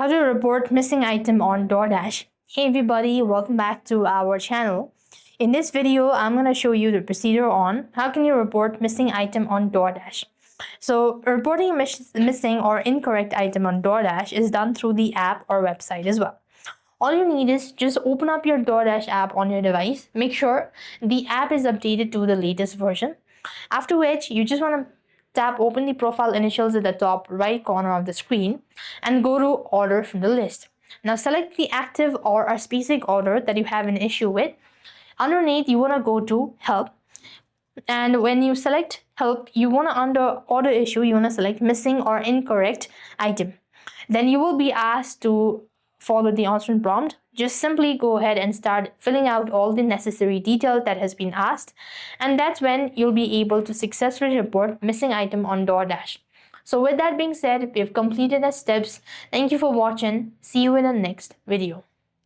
How to report missing item on DoorDash. Hey everybody, welcome back to our channel. In this video, I'm going to show you the procedure on how can you report missing item on DoorDash. So reporting missing or incorrect item on DoorDash is done through the app or website as well. All you need is just open up your DoorDash app on your device. Make sure the app is updated to the latest version. After which, you just want to tap open the profile initials at the top right corner of the screen and go to order from the list. Now select the active or a specific order that you have an issue with. Underneath, you want to go to help. And when you select help, you want to under order issue, you want to select missing or incorrect item. Then you will be asked to follow the answering prompt. Just simply go ahead and start filling out all the necessary details that has been asked, and that's when you'll be able to successfully report missing item on DoorDash. So with that being said, we've completed the steps. Thank you for watching. See you in the next video.